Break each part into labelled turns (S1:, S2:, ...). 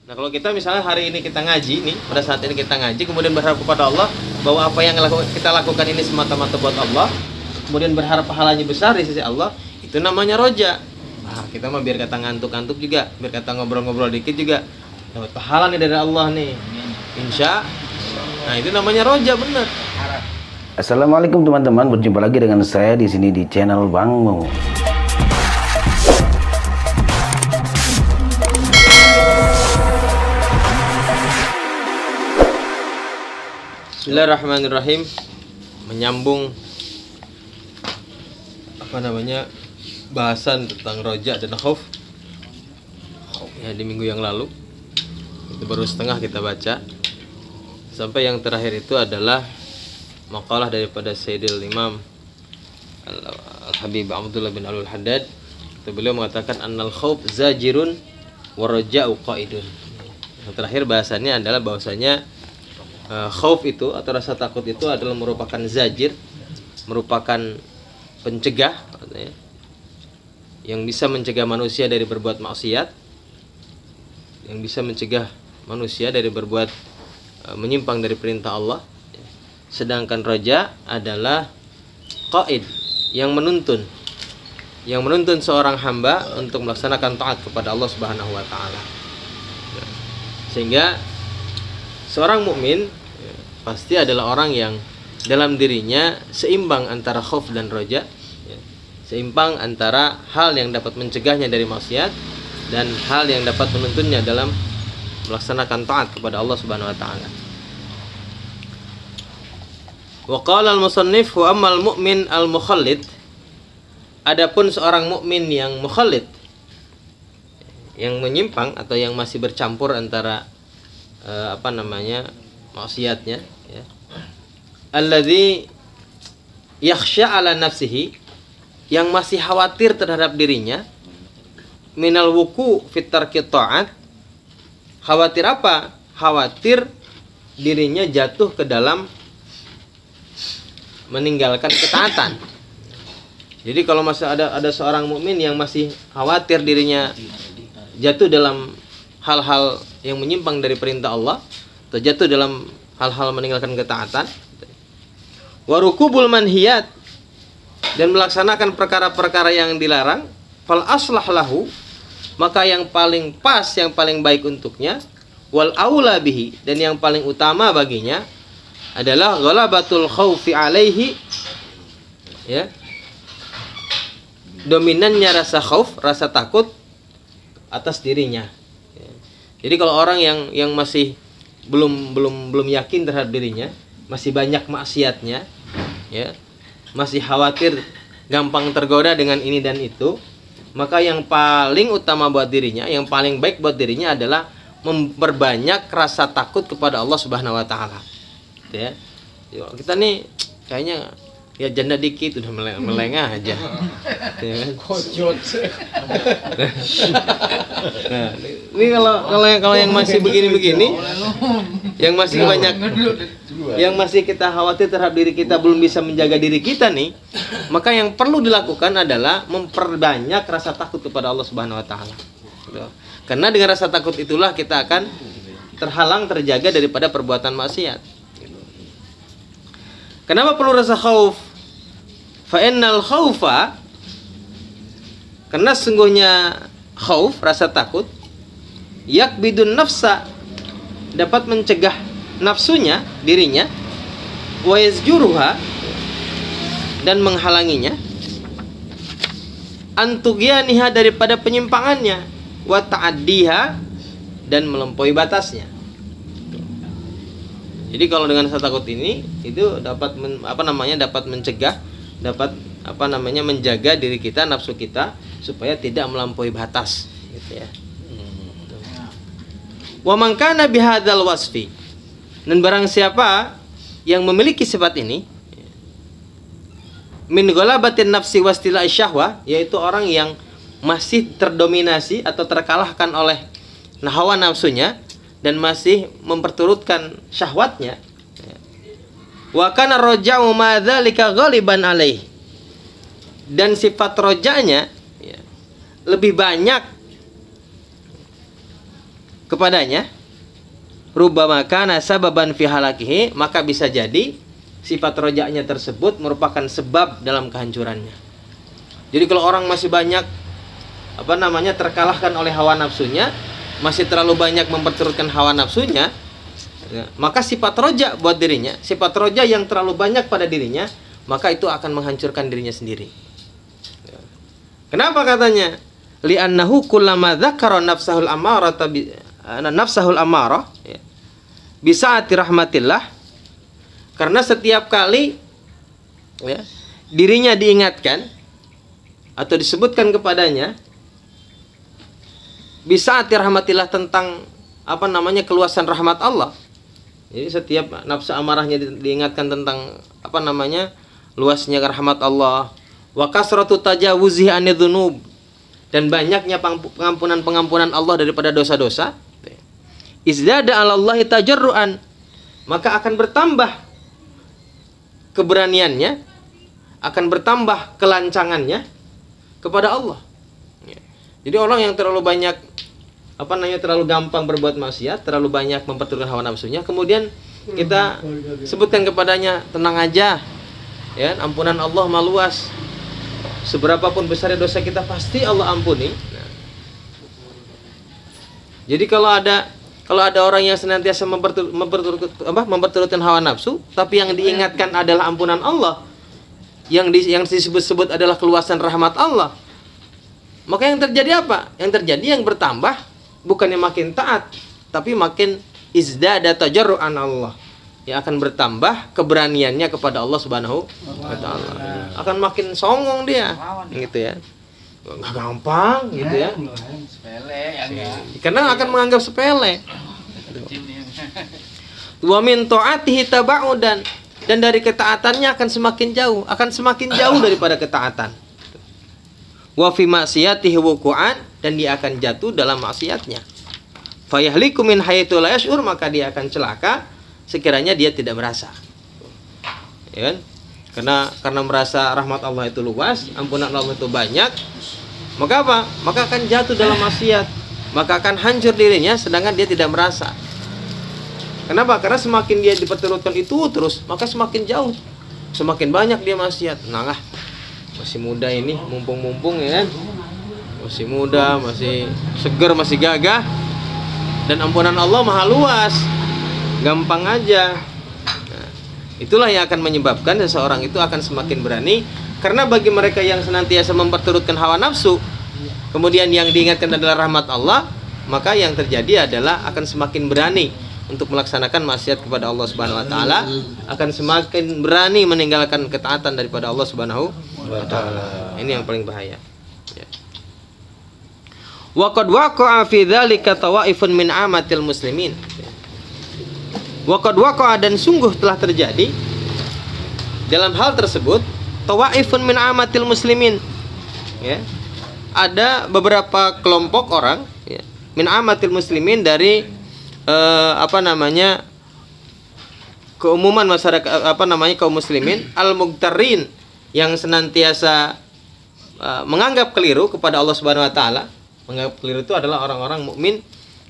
S1: Nah, kalau kita misalnya hari ini kita ngaji nih, pada saat ini kita ngaji, kemudian berharap kepada Allah bahwa apa yang kita lakukan ini semata-mata buat Allah, kemudian berharap pahalanya besar di sisi Allah, itu namanya roja. Nah, kita mah biar kata ngantuk-ngantuk juga, biar kata ngobrol-ngobrol dikit juga, dapat pahala nih dari Allah nih. Insya. Nah, itu namanya roja, bener.
S2: Assalamualaikum teman-teman, berjumpa lagi dengan saya di sini di channel Bang Mo.
S1: Bismillahirrahmanirrahim. Menyambung bahasan tentang roja dan khauf ya di minggu yang lalu. Itu baru setengah kita baca. Sampai yang terakhir itu adalah makalah daripada Sayyidil Imam Al-Habib Abdullah bin Al-Haddad. Beliau mengatakan annal khauf zajirun wa raja'u qaidun. Yang terakhir bahasannya adalah bahwasanya khauf itu atau rasa takut itu adalah merupakan zajir, merupakan pencegah yang bisa mencegah manusia dari berbuat maksiat, yang bisa mencegah manusia dari berbuat menyimpang dari perintah Allah. Sedangkan raja adalah qaid, yang menuntun seorang hamba untuk melaksanakan taat kepada Allah Subhanahu wa taala. Sehingga seorang mukmin pasti adalah orang yang dalam dirinya seimbang antara khauf dan roja, seimbang antara hal yang dapat mencegahnya dari maksiat dan hal yang dapat menuntunnya dalam melaksanakan taat kepada Allah Subhanahu wa taala. Wa qala al-musannif wa ammal mu'min al-mukhallid. Adapun seorang mukmin yang mukhallid, yang menyimpang atau yang masih bercampur antara maksiatnya, ya. Alladzi yakhsha ala nafsihi, yang masih khawatir terhadap dirinya, minal wuku fit tarki ta'at. Khawatir apa? Khawatir dirinya jatuh ke dalam meninggalkan ketaatan. Jadi kalau masih ada seorang mukmin yang masih khawatir dirinya jatuh dalam hal-hal yang menyimpang dari perintah Allah, atau jatuh dalam hal-hal meninggalkan ketaatan, warukubul manhiyat, dan melaksanakan perkara-perkara yang dilarang, fal aslah lahu, maka yang paling pas, yang paling baik untuknya, wal aula bihi, dan yang paling utama baginya adalah ghalabatul khaufi alaihi, ya, dominannya rasa khauf, rasa takut atas dirinya. Jadi kalau orang yang masih belum yakin terhadap dirinya, masih banyak maksiatnya, ya, masih khawatir, gampang tergoda dengan ini dan itu, maka yang paling utama buat dirinya, yang paling baik buat dirinya adalah memperbanyak rasa takut kepada Allah Subhanahu wa taala. Ya. Kita nih kayaknya ya janda dikit udah melengah aja. Ya kan? Nah, ini kalau yang masih begini-begini, yang masih banyak, yang masih kita khawatir terhadap diri kita, belum bisa menjaga diri kita nih, maka yang perlu dilakukan adalah memperbanyak rasa takut kepada Allah Subhanahu wa taala. Karena dengan rasa takut itulah kita akan terhalang, terjaga daripada perbuatan maksiat. Kenapa perlu rasa khauf? Fa'innal khaufa, karena sungguhnya khauf, rasa takut, yakbidun nafsa, dapat mencegah nafsunya, dirinya, wa yazjuruha, dan menghalanginya, antugyaniha, daripada penyimpangannya, wa ta'addiha, dan melampaui batasnya. Jadi kalau dengan rasa takut ini, itu dapat dapat mencegah, dapat menjaga diri kita, nafsu kita, supaya tidak melampaui batas, gitu ya. Wa man kana bihadzal wasfi, dan barang siapa yang memiliki sifat ini, min ghalabatin nafsi wastila syahwa, yaitu orang yang masih terdominasi atau terkalahkan oleh hawa nafsunya dan masih memperturutkan syahwatnya, wa kana raja'u ma dzalika ghaliban alaih, dan sifat rojanya, ya, lebih banyak kepadanya, rubbama kana sababan fi halakihi, maka bisa jadi sifat roja'nya tersebut merupakan sebab dalam kehancurannya. Jadi kalau orang masih banyak terkalahkan oleh hawa nafsunya, masih terlalu banyak memperturutkan hawa nafsunya, ya, maka sifat roja buat dirinya, sifat roja yang terlalu banyak pada dirinya, maka itu akan menghancurkan dirinya sendiri. Ya. Kenapa katanya? Li'annahu kullama dzakara nafsahul amarah ya, bisaati rahmatillah, karena setiap kali ya, dirinya diingatkan atau disebutkan kepadanya bisaati rahmatillah, tentang keluasan rahmat Allah. Jadi setiap nafsu amarahnya diingatkan tentang luasnya rahmat Allah, wa kasratu tajawuzi anidz-dzunub, dan banyaknya pengampunan Allah daripada dosa-dosa, izdada 'alallahi tajarruan, maka akan bertambah keberaniannya, akan bertambah kelancangannya kepada Allah. Jadi orang yang terlalu banyak terlalu gampang berbuat maksiat, terlalu banyak memperturutkan hawa nafsunya, kemudian kita sebutkan kepadanya, tenang aja ya, ampunan Allah maha luas, seberapapun besar dosa kita pasti Allah ampuni. Jadi kalau ada orang yang senantiasa memperturutkan hawa nafsu, tapi yang diingatkan adalah ampunan Allah, yang disebut-sebut adalah keluasan rahmat Allah, maka yang terjadi apa? Yang terjadi yang bertambah bukannya makin taat, tapi makin izdada tajarru'an Allah, yang akan bertambah keberaniannya kepada Allah Subhanahu wa taala. Akan makin songong dia, gitu ya. Enggak gampang gitu ya. Karena akan menganggap sepele. Wa min ta'atihi tabaudan, dan dari ketaatannya akan semakin jauh daripada ketaatan. Wa fi maksiyatihi wuqu'an, dan dia akan jatuh dalam maksiatnya. Fayahliku min haitsu la yash'ur, maka dia akan celaka sekiranya dia tidak merasa. Ya kan? Karena merasa rahmat Allah itu luas, ampunan Allah itu banyak, maka apa? Maka akan jatuh dalam maksiat, maka akan hancur dirinya sedangkan dia tidak merasa. Kenapa? Karena semakin dia diperturutkan itu terus, maka semakin jauh, semakin banyak dia maksiat. Nah, masih muda ini, mumpung ya kan? Masih muda, masih seger, masih gagah, dan ampunan Allah maha luas, gampang aja. Nah, itulah yang akan menyebabkan seseorang itu akan semakin berani, karena bagi mereka yang senantiasa memperturutkan hawa nafsu, kemudian yang diingatkan adalah rahmat Allah, maka yang terjadi adalah akan semakin berani untuk melaksanakan maksiat kepada Allah Subhanahu wa taala, akan semakin berani meninggalkan ketaatan daripada Allah Subhanahu wa taala. Ini yang paling bahaya. Ya. Wa qad waqa'a fi dzalika tawaifun min amatil muslimin. Wa qad waqa'a, dan sungguh telah terjadi dalam hal tersebut tawaifun min amatil muslimin. Ya. Ada beberapa kelompok orang, ya, min amatil muslimin, dari keumuman masyarakat, kaum muslimin, al-mughtarrin, yang senantiasa menganggap keliru kepada Allah Subhanahu wa taala. Menganggap keliru itu adalah orang-orang mukmin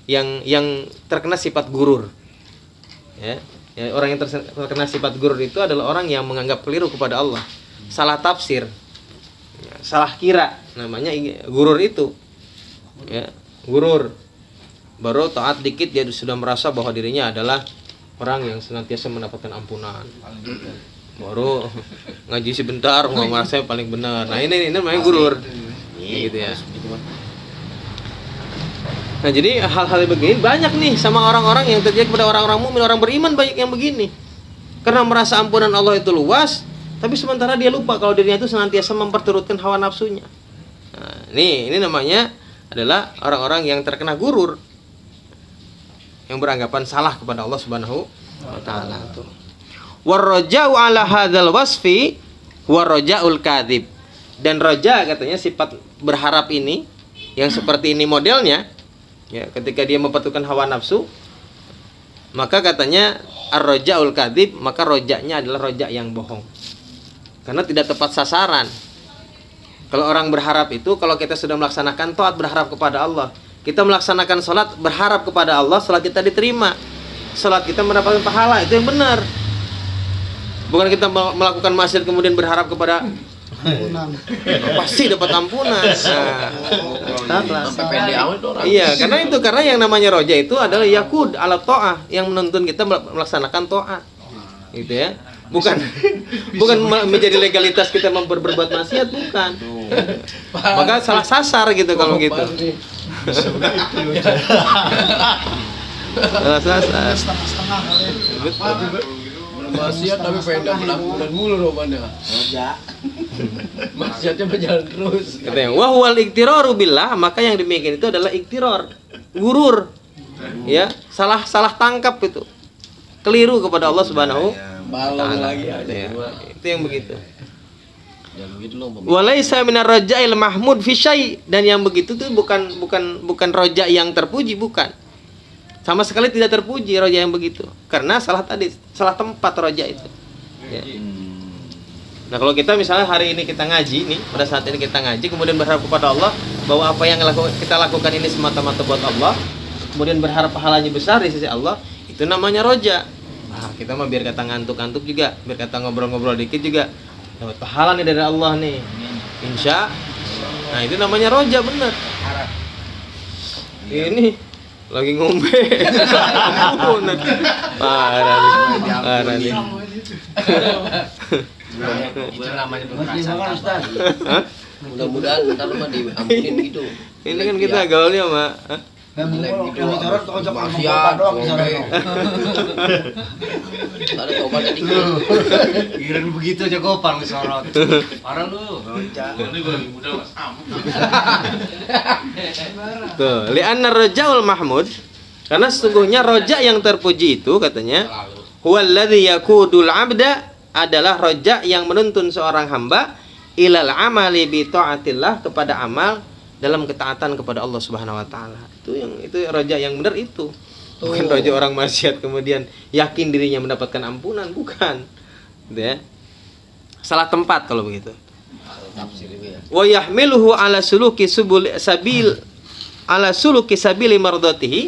S1: yang terkena sifat gurur. Ya, orang yang terkena sifat gurur itu adalah orang yang menganggap keliru kepada Allah, salah tafsir, ya, salah kira, namanya gurur itu. Ya, gurur. Baru taat dikit dia sudah merasa bahwa dirinya adalah orang yang senantiasa mendapatkan ampunan. Baru ngaji sebentar nggak merasa paling benar. Nah ini namanya gurur, gitu ya. Nah jadi hal-hal begini banyak nih sama orang-orang yang terjadi kepada orang-orang mukmin, orang beriman, banyak yang begini. Karena merasa ampunan Allah itu luas, tapi sementara dia lupa kalau dirinya itu senantiasa memperturutkan hawa nafsunya. Nah, ini namanya adalah orang-orang yang terkena gurur, yang beranggapan salah kepada Allah Subhanahu wa taala. Warraja'u ala hadzal wasfi warraja'ul kadzib. Dan raja katanya sifat berharap ini yang seperti ini modelnya, ya, ketika dia memperturutkan hawa nafsu, maka katanya ar-raja'ul kadzib, maka rojaknya adalah rojak yang bohong. Karena tidak tepat sasaran. Kalau orang berharap itu, kalau kita sudah melaksanakan taat berharap kepada Allah, Kita melaksanakan sholat berharap kepada Allah, sholat kita diterima, sholat kita mendapatkan pahala, itu yang benar. Bukan kita melakukan maksiat kemudian berharap kepada pasti dapat ampunan. Iya, karena yang namanya roja itu adalah yakud ala ta'ah, yang menuntun kita melaksanakan ta'ah. Gitu ya. Bukan menjadi legalitas kita berbuat maksiat, bukan. Maka salah sasar gitu kalau gitu. Salah sasar.
S3: Maksiat tapi pengen bulan mulu rupanya. Maksiatnya berjalan terus.
S1: Katanya wa huwal iktiraru billah, maka yang demikian itu adalah iktirar, gurur. Ya, salah tangkap itu. Keliru kepada Allah Subhanahu wa taala. Ya, itu yang begitu. Walaisa minar raja'il mahmud fi syai', dan yang begitu tuh bukan roja yang terpuji, bukan. Sama sekali tidak terpuji roja yang begitu, karena salah tempat roja itu. Ya. Nah, kalau kita misalnya hari ini kita ngaji nih, pada saat ini kita ngaji, kemudian berharap kepada Allah bahwa apa yang kita lakukan ini semata-mata buat Allah, kemudian berharap pahalanya besar di sisi Allah, itu namanya roja. Nah, kita mah biar kata ngantuk-ngantuk juga, biar kata ngobrol-ngobrol dikit juga, dapat pahala nih dari Allah nih, insya. Nah, itu namanya roja, bener. Ini lagi ngombe. Parah nih.
S3: Itu namanya berprasangka. Mudah-mudahan ntar mah diampunin gitu.
S1: Ini kan kita gaulnya, Mak.
S3: Ada tobatnya dikit.
S4: Kirain begitu aja gopar disorot. Parah lu. Ini gua lagi muda Mas.
S1: Tuh, li'anna rajaul mahmud, karena sesungguhnya roja yang terpuji itu katanya huwallazi yakudul abda, adalah roja yang menuntun seorang hamba ilal amali bi taatillah, kepada amal dalam ketaatan kepada Allah Subhanahu wa taala. Itu roja yang benar itu. Bukan roja orang maksiat kemudian yakin dirinya mendapatkan ampunan, bukan. Gitu ya. Salah tempat kalau begitu. Wa yahmiluhu ala suluki sabili mardatihi,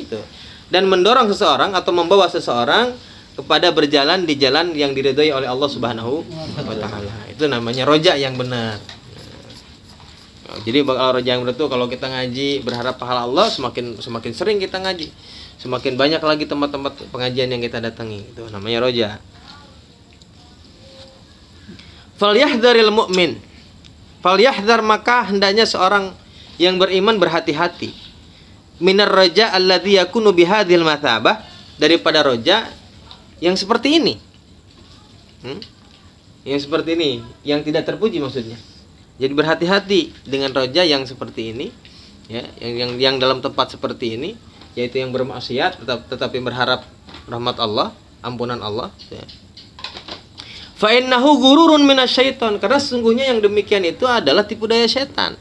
S1: dan mendorong seseorang atau membawa seseorang kepada berjalan di jalan yang diridhoi oleh Allah Subhanahu wa taala. Itu namanya roja yang benar. Jadi kalau roja yang benar itu kalau kita ngaji berharap pahala Allah, semakin sering kita ngaji, semakin banyak lagi tempat-tempat pengajian yang kita datangi. Itu namanya roja. Falyahdharil mu'min. Falyahdhar, maka hendaknya seorang yang beriman berhati-hati. Minar raja alladzi yakunu bihadhil mathabah, daripada roja yang seperti ini. Yang seperti ini, yang tidak terpuji maksudnya. Jadi berhati-hati dengan roja yang seperti ini, ya, yang dalam tempat seperti ini, yaitu yang bermaksiat tetapi berharap rahmat Allah, ampunan Allah. Ya. Fa innahu gururun minasyaiton, karena sesungguhnya yang demikian itu adalah tipu daya setan.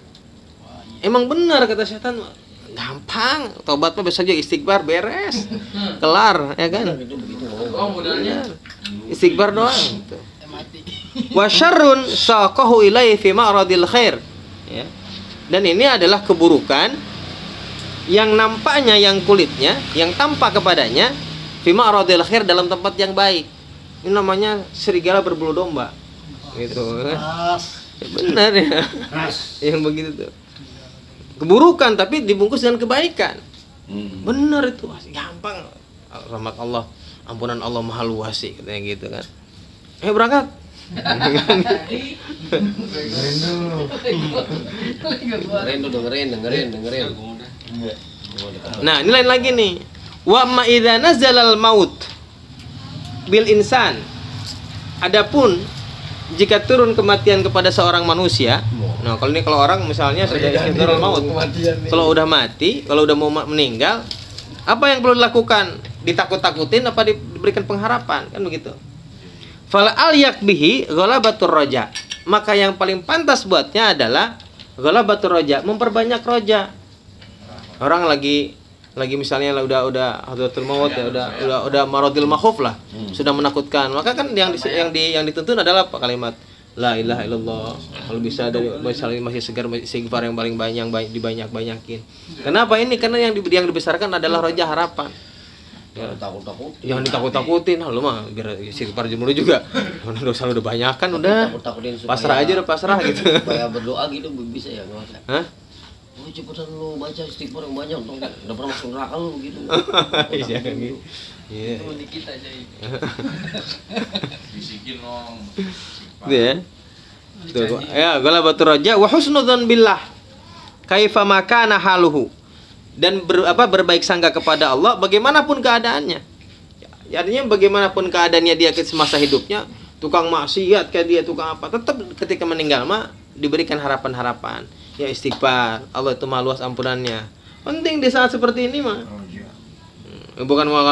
S1: Emang benar kata setan, gampang, tobat mah besok aja istighfar beres, kelar, ya kan? Istighfar doang. Wa syarrun saqahu ilaihi fi ma'radil khair. Ya. Dan ini adalah keburukan yang nampaknya, yang kulitnya, yang tampak kepadanya fi ma'radil khair, dalam tempat yang baik. Ini namanya serigala berbulu domba. Gitu. Ya, benar ya. Yang begitu tuh. Keburukan tapi dibungkus dengan kebaikan. Benar itu, gampang. Rahmat Allah, ampunan Allah maha luas sih, katanya gitu kan. Berangkat.
S3: Dengerin.
S1: Nah, ini lain lagi nih. Wa ma idza nazalal maut bil insan. Adapun jika turun kematian kepada seorang manusia. Nah, kalau orang misalnya sudah istiqrarul maut. Kalau udah mati, kalau udah mau meninggal, apa yang perlu dilakukan? Ditakut-takutin apa diberikan pengharapan? Kan begitu. Fala al yakbihi ghalabatur roja, maka yang paling pantas buatnya adalah ghalabatur roja, memperbanyak roja. Orang lagi misalnya udah hadratul maut ya, udah maradil makhuf lah, sudah menakutkan. Maka kan yang dituntun adalah apa? Kalimat la ilaha illallah. Kalau bisa dari misalnya masih segar, istighfar yang paling banyak, dibanyak-banyakin. Kenapa ini? Karena yang dibesarkan adalah roja harapan. Ya, jangan ditakut-takutin. Lu mah biar istighfar mulu juga. Dosa udah banyak kan, udah. Pasrah aja, udah pasrah gitu.
S3: Supaya berdoa gitu bisa ya, enggak usah.
S1: Hah?
S3: Oh, cepetan lu baca istighfar yang banyak dong. Udah pernah masuk neraka lu gitu.
S1: Iya gitu. Iya.
S3: Itu dikit aja itu.
S4: Bisikin dong.
S1: Gitu ya. Tuh, ya, ghalabatu raja wa husnudzan billah. Kaifa makana haluhu. Dan berbaik sangka kepada Allah bagaimanapun keadaannya. Ya, artinya bagaimanapun keadaannya dia semasa hidupnya, tukang maksiat kayak dia, tukang apa, tetap ketika meninggal mah diberikan harapan-harapan. Ya istighfar, Allah itu Maha luas ampunannya. Penting di saat seperti ini mah. Bukan mau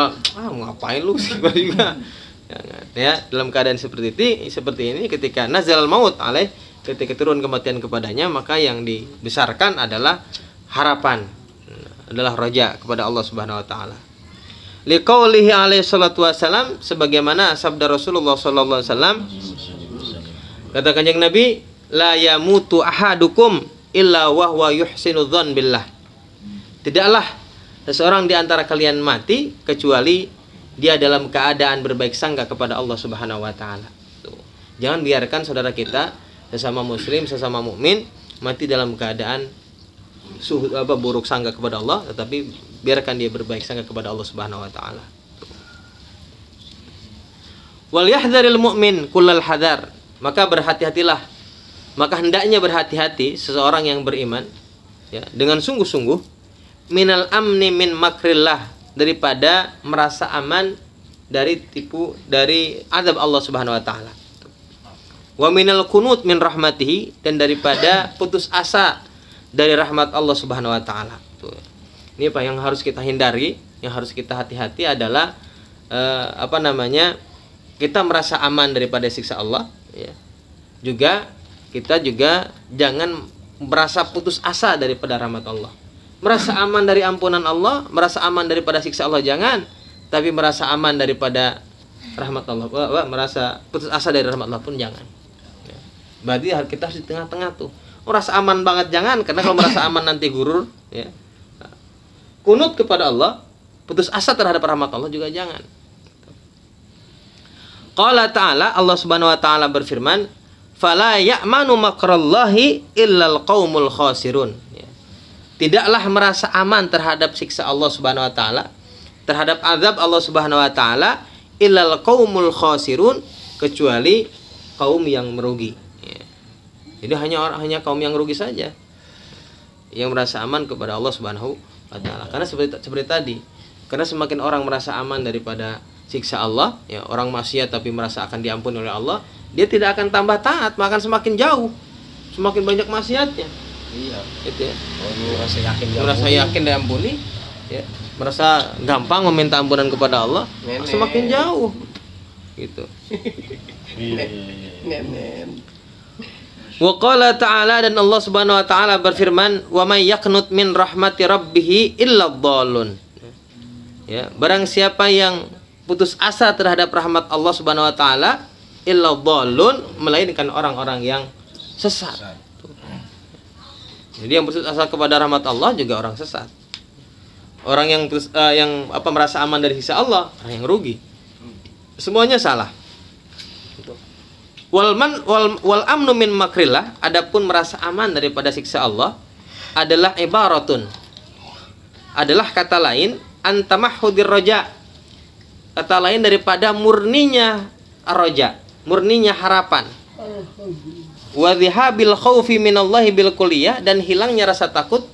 S1: ngapain lu istighfar juga. Ya, dalam keadaan seperti ini ketika nazal maut alaih, ketika turun kematian kepadanya, maka yang dibesarkan adalah harapan, adalah roja kepada Allah Subhanahu wa taala. Liqaulihi alaihi salatu wasalam, sebagaimana sabda Rasulullah sallallahu alaihi wasallam, kata Kanjeng Nabi, la yamutu ahadukum illa wa huwa yuhsinu dzan billah. Tidaklah seseorang di antara kalian mati kecuali dia dalam keadaan berbaik sangka kepada Allah Subhanahu wa taala. Jangan biarkan saudara kita sesama muslim, sesama mukmin mati dalam keadaan buruk sangka kepada Allah, tetapi biarkan dia berbaik sangka kepada Allah Subhanahu wa taala. Wal yahdharil mu'min kullal hadar. Maka berhati-hatilah. Maka hendaknya berhati-hati seseorang yang beriman ya, dengan sungguh-sungguh minal amni min makrillah, daripada merasa aman dari azab Allah Subhanahu wa taala. Wa minal kunut min rahmatihi, dan daripada putus asa dari rahmat Allah Subhanahu wa taala. Ini apa yang harus kita hindari, yang harus kita hati-hati adalah kita merasa aman daripada siksa Allah ya. Kita juga jangan merasa putus asa daripada rahmat Allah. Merasa aman dari ampunan Allah, merasa aman daripada siksa Allah jangan, tapi merasa aman daripada rahmat Allah, merasa putus asa dari rahmat Allah pun jangan. Ya. Berarti kita harus di tengah-tengah tuh. Merasa aman banget jangan, karena kalau merasa aman nanti gurur. Ya. Kunut kepada Allah, putus asa terhadap rahmat Allah juga jangan. Qala ta'ala, Allah Subhanahu wa taala berfirman, fala ya'manu makrallahi illal qaumul khasirun. Tidaklah merasa aman terhadap siksa Allah Subhanahu wa taala, terhadap azab Allah Subhanahu wa taala, illal qaumul khasirun, kecuali kaum yang merugi. Jadi hanya kaum yang rugi saja yang merasa aman kepada Allah Subhanahu wa taala. Karena seperti tadi, karena semakin orang merasa aman daripada siksa Allah, ya, orang maksiat tapi merasa akan diampuni oleh Allah, dia tidak akan tambah taat, makan semakin jauh, semakin banyak maksiatnya.
S3: Iya,
S1: gitu ya.
S3: Merasa yakin
S1: diampuni, ya, merasa gampang meminta ampunan kepada Allah, semakin jauh, gitu. Wa qala ta'ala, dan Allah Subhanahu wa taala berfirman, wa may yaqnut min rahmati rabbih illa dhallun. Ya, barang siapa yang putus asa terhadap rahmat Allah Subhanahu wa taala, illa dhallun, melainkan orang-orang yang sesat. Jadi yang putus asa kepada rahmat Allah juga orang sesat. Orang yang merasa aman dari siksa Allah, orang yang rugi. Semuanya salah. Wal amnu min makrillah, adapun merasa aman daripada siksa Allah adalah ibaratun, adalah kata lain antamahhudir roja, kata lain daripada murninya roja, murninya harapan. Wa dhihabil khaufi minallahi bil kulliyah, dan hilangnya rasa takut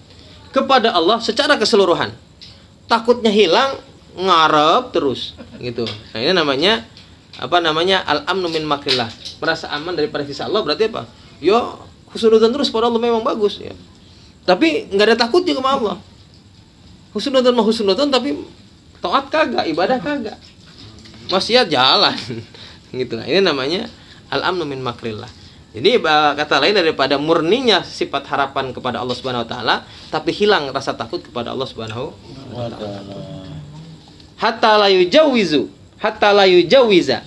S1: kepada Allah secara keseluruhan. Takutnya hilang, ngarep terus gitu. Nah, ini namanya al-amnu min makrillah, merasa aman daripada siksa Allah. Berarti apa? Yo husnudzan terus pada Allah, memang bagus ya. Tapi enggak ada takut juga sama Allah. Husnudzan tapi taat kagak, ibadah kagak. Maksiat jalan. Gitu. Nah, ini namanya al-amnu min makrillah. Jadi kata lain daripada murninya sifat harapan kepada Allah Subhanahu wa taala, tapi hilang rasa takut kepada Allah Subhanahu wa taala. Hatta la yujawiza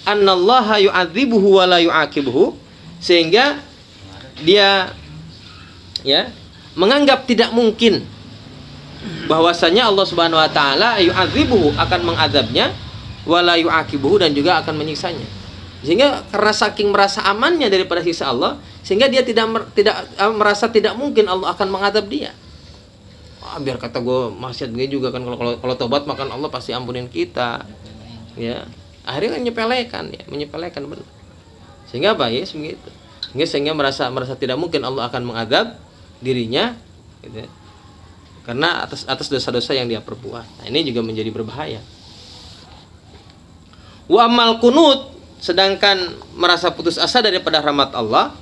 S1: annallaha yu'adzibuhu wa la yu'aqibuhu, sehingga dia ya menganggap tidak mungkin bahwasanya Allah Subhanahu wa taala yu'adzibuhu, akan mengadabnya, wala yu'aqibuhu, dan juga akan menyiksanya. Sehingga karena saking merasa amannya daripada siksa Allah, sehingga dia tidak merasa tidak mungkin Allah akan mengadab dia. Biar kata gue maksiat gue juga kan, kalau tobat makan Allah pasti ampunin kita. Ya, akhirnya kan menyepelekan benar. Sehingga apa ya, sehingga merasa tidak mungkin Allah akan mengadab dirinya, gitu ya. Karena atas dosa-dosa yang dia perbuat. Nah, ini juga menjadi berbahaya. Wa amal kunut, sedangkan merasa putus asa daripada rahmat Allah,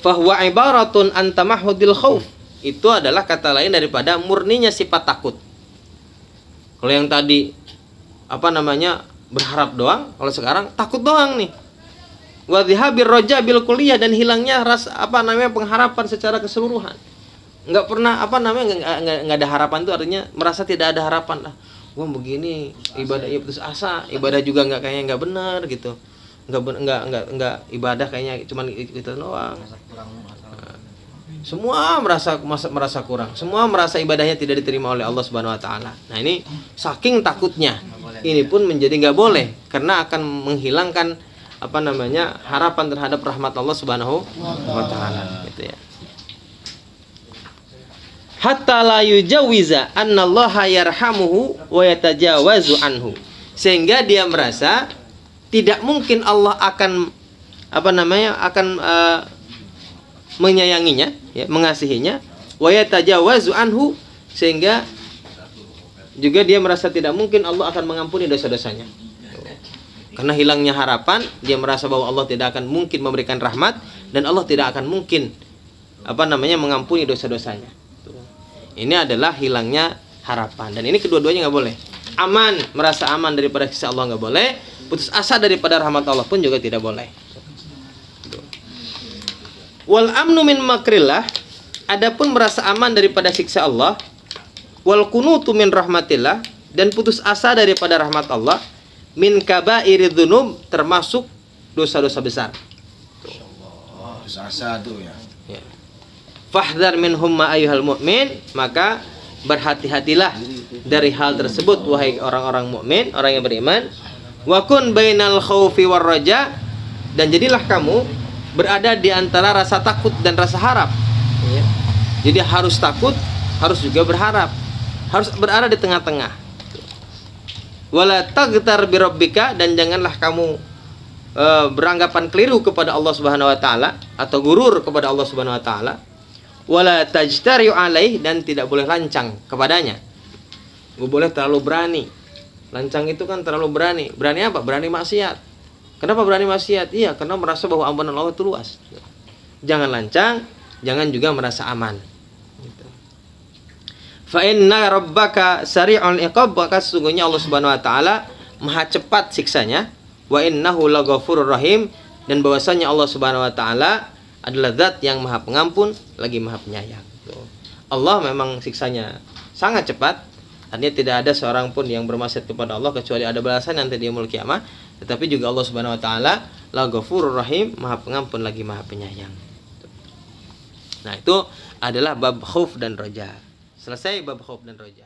S1: fahuwa ibaratun an tamahudil khauf, itu adalah kata lain daripada murninya sifat takut. Kalau yang tadi berharap doang, kalau sekarang takut doang nih. Wa dhihabir raja bil kulliyah, dan hilangnya rasa pengharapan secara keseluruhan. Nggak pernah nggak ada harapan, itu artinya merasa tidak ada harapan lah. Wah begini ibadah ya putus asa, ibadah juga kayaknya nggak benar gitu. Nggak ibadah kayaknya cuman itu doang. Semua merasa kurang, semua merasa ibadahnya tidak diterima oleh Allah Subhanahu wa taala. Nah, ini saking takutnya, ini pun menjadi nggak boleh, karena akan menghilangkan harapan terhadap rahmat Allah Subhanahu wa taala, gitu ya. Hatta la yujawiza annallaha yarhamuhu wa yatajawazu anhu, sehingga dia merasa tidak mungkin Allah akan menyayanginya, ya, mengasihinya, wa yatajawazu anhu, sehingga juga dia merasa tidak mungkin Allah akan mengampuni dosa-dosanya. Karena hilangnya harapan, dia merasa bahwa Allah tidak akan mungkin memberikan rahmat, dan Allah tidak akan mungkin mengampuni dosa-dosanya. Ini adalah hilangnya harapan, dan ini kedua-duanya nggak boleh. Aman, merasa aman daripada siksa Allah nggak boleh, putus asa daripada rahmat Allah pun juga tidak boleh. Wal amnu min makrillah, adapun merasa aman daripada siksa Allah, wal kunutu min rahmatillah, dan putus asa daripada rahmat Allah, min kabairidz dzunub, termasuk dosa-dosa besar.
S2: Putus asa tuh ya.
S1: Fahdhar minhum ma ayyuhal mu'min, maka berhati-hatilah dari hal tersebut wahai orang-orang mukmin, orang yang beriman. Wa kun bainal khaufi war raja, dan jadilah kamu berada di antara rasa takut dan rasa harap, ya. Jadi harus takut, harus juga berharap, harus berada di tengah-tengah. Wala taghtar bi rabbika, dan janganlah kamu beranggapan keliru kepada Allah Subhanahu wa taala, atau gurur kepada Allah Subhanahu wa taala. Wala tajtari'u alaih, dan tidak boleh lancang kepadanya. Gak boleh terlalu berani. Lancang itu kan terlalu berani. Berani apa? Berani maksiat. Kenapa berani maksiat? Iya, karena merasa bahwa ampunan Allah itu luas. Jangan lancang, jangan juga merasa aman. Fa inna rabbaka sari'ul iqab, maka sesungguhnya Allah Subhanahu wa taala maha cepat siksanya. Wa innahu laghafurur rahim, dan bahwasanya Allah Subhanahu wa taala adalah zat yang maha pengampun lagi maha penyayang. Allah memang siksanya sangat cepat, artinya tidak ada seorang pun yang bermaksiat kepada Allah kecuali ada balasan nanti di yaumul kiamah. Tetapi juga Allah Subhanahu wa taala Laghafurur Rahim, maha pengampun lagi maha penyayang. Nah, itu adalah bab khauf dan roja. Selesai bab khauf dan roja.